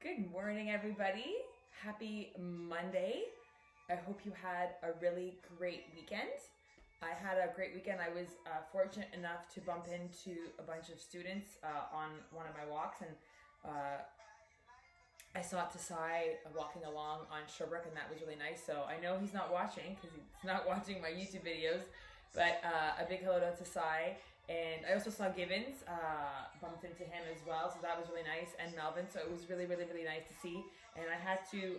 Good morning, everybody. Happy Monday. I hope you had a really great weekend. I had a great weekend. I was fortunate enough to bump into a bunch of students on one of my walks, and I saw Tasai walking along on Sherbrooke, and that was really nice. So I know he's not watching because he's not watching my YouTube videos, but a big hello to Tasai. And I also saw Gibbons, bumped into him as well, so that was really nice, and Melvin, so it was really nice to see. And I had to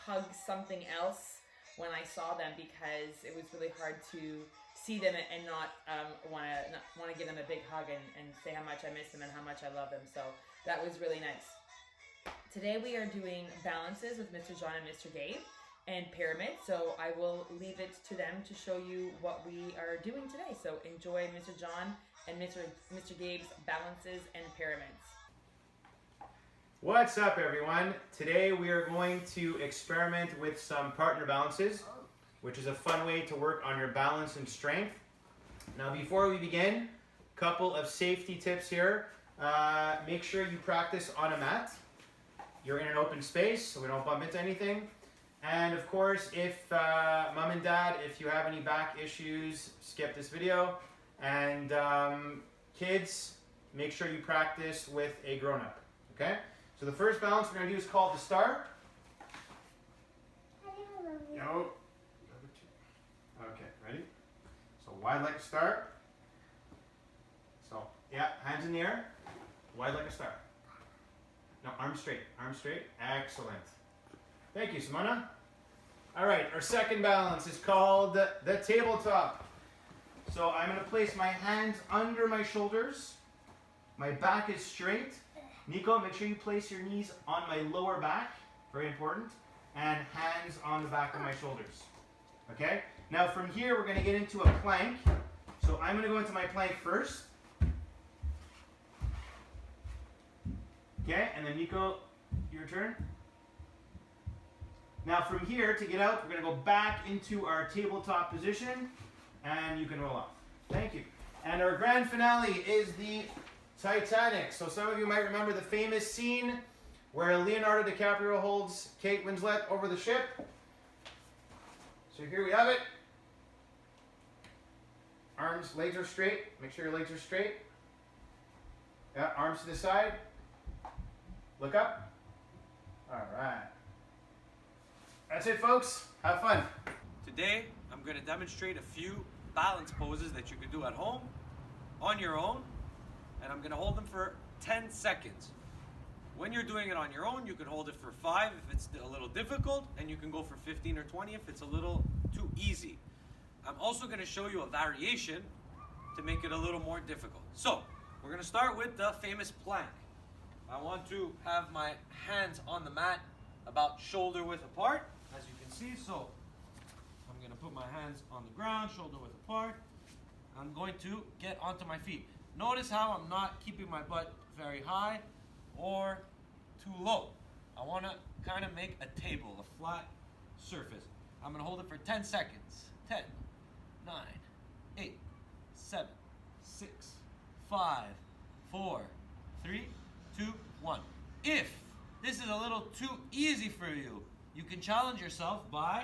hug something else when I saw them because it was really hard to see them and not want to give them a big hug and say how much I miss them and how much I love them. So that was really nice. Today we are doing balances with Mr. John and Mr. Gabe, and pyramids, so I will leave it to them to show you what we are doing today. So enjoy Mr. John and Mr. Gabe's balances and pyramids. What's up, everyone? Today we are going to experiment with some partner balances, which is a fun way to work on your balance and strength. Now before we begin, a couple of safety tips here. Make sure you practice on a mat. You're in an open space so we don't bump into anything. And of course, if mom and dad, if you have any back issues, skip this video. And kids, make sure you practice with a grown-up, okay? So the first balance we're gonna do is called the star. No. Okay, ready? So wide like a star. So, yeah, hands in the air. Wide like a star. No, arms straight, excellent. Thank you, Simona. All right, our second balance is called the tabletop. So I'm going to place my hands under my shoulders. My back is straight. Nico, make sure you place your knees on my lower back, very important, and hands on the back of my shoulders. Okay? Now from here, we're going to get into a plank. So I'm going to go into my plank first. Okay, and then Nico, your turn. Now from here, to get out, we're going to go back into our tabletop position, and you can roll off. Thank you. And our grand finale is the Titanic. So some of you might remember the famous scene where Leonardo DiCaprio holds Kate Winslet over the ship. So here we have it. Arms, legs are straight. Make sure your legs are straight. Yeah, arms to the side. Look up. All right. That's it, folks. Have fun. Today, I'm going to demonstrate a few balance poses that you can do at home, on your own, and I'm going to hold them for 10 seconds. When you're doing it on your own, you can hold it for 5 if it's a little difficult, and you can go for 15 or 20 if it's a little too easy. I'm also going to show you a variation to make it a little more difficult. So, we're going to start with the famous plank. I want to have my hands on the mat about shoulder width apart, as you can see. So I'm going to put my hands on the ground, shoulder width apart. I'm going to get onto my feet. Notice how I'm not keeping my butt very high or too low. I want to kind of make a table, a flat surface. I'm going to hold it for 10 seconds. 10, 9, 8, 7, 6, 5, 4, 3, 2, 1. If this is a little too easy for you, you can challenge yourself by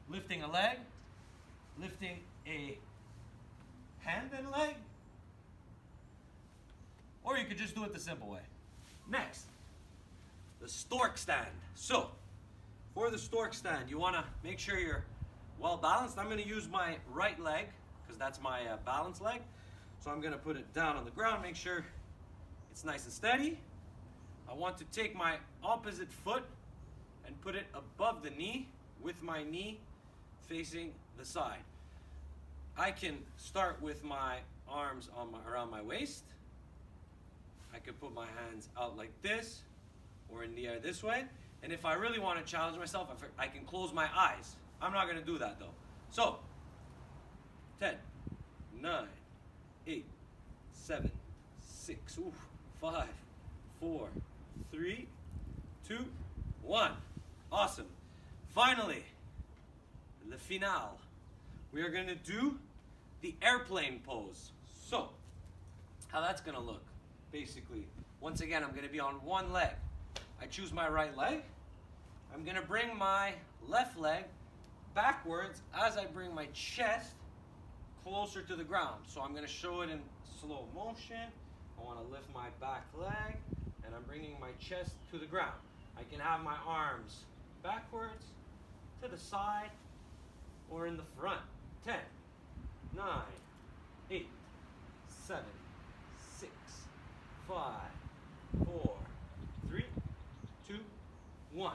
lifting a leg, lifting a hand and leg, or you could just do it the simple way. Next, the stork stand. So, for the stork stand, you want to make sure you're well balanced. I'm going to use my right leg, because that's my balance leg. So I'm going to put it down on the ground, make sure it's nice and steady. I want to take my opposite foot and put it above the knee with my knee facing the side. I can start with my arms on around my waist. I can put my hands out like this or in the air this way. And if I really want to challenge myself, I can close my eyes. I'm not going to do that though. So, 10, 9, 8, 7, 6, 5, 4, 3, 2, 1. Awesome. Finally, the finale. We are going to do the airplane pose. So, how that's going to look, basically. Once again, I'm going to be on one leg. I choose my right leg. I'm gonna bring my left leg backwards as I bring my chest closer to the ground. So I'm gonna show it in slow motion. I wanna lift my back leg and I'm bringing my chest to the ground. I can have my arms backwards, to the side, or in the front. 10, 9, 8, 7, 6, 5, 4, 3, 2, 1.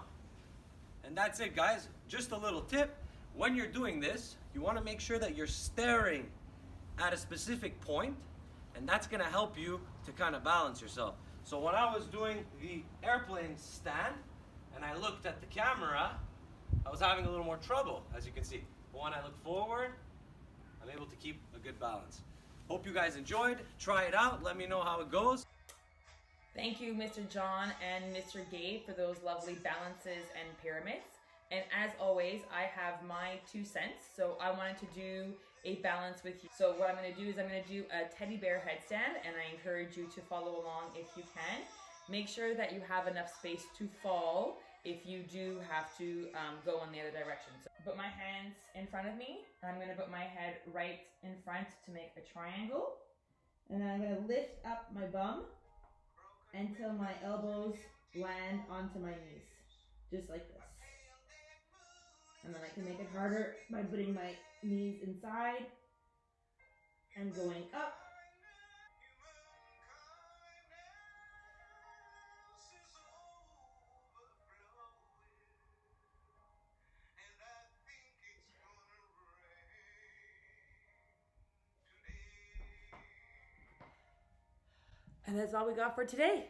And that's it, guys. Just a little tip. When you're doing this, you want to make sure that you're staring at a specific point, and that's going to help you to kind of balance yourself. So when I was doing the airplane stand and I looked at the camera, I was having a little more trouble, as you can see. But when I look forward, I'm able to keep a good balance. Hope you guys enjoyed. Try it out. Let me know how it goes. Thank you, Mr. John and Mr. Gabe, for those lovely balances and pyramids. And as always, I have my 2 cents. So I wanted to do a balance with you. So what I'm going to do is I'm going to do a teddy bear headstand, and I encourage you to follow along if you can. Make sure that you have enough space to fall if you do have to go in the other direction. So put my hands in front of me. I'm going to put my head right in front to make a triangle. And then I'm going to lift up my bum until my elbows land onto my knees, just like this. And then I can make it harder by putting my knees inside and going up. And that's all we got for today.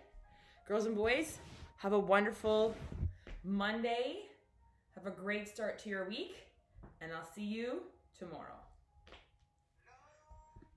Girls and boys, have a wonderful Monday. Have a great start to your week, and I'll see you tomorrow.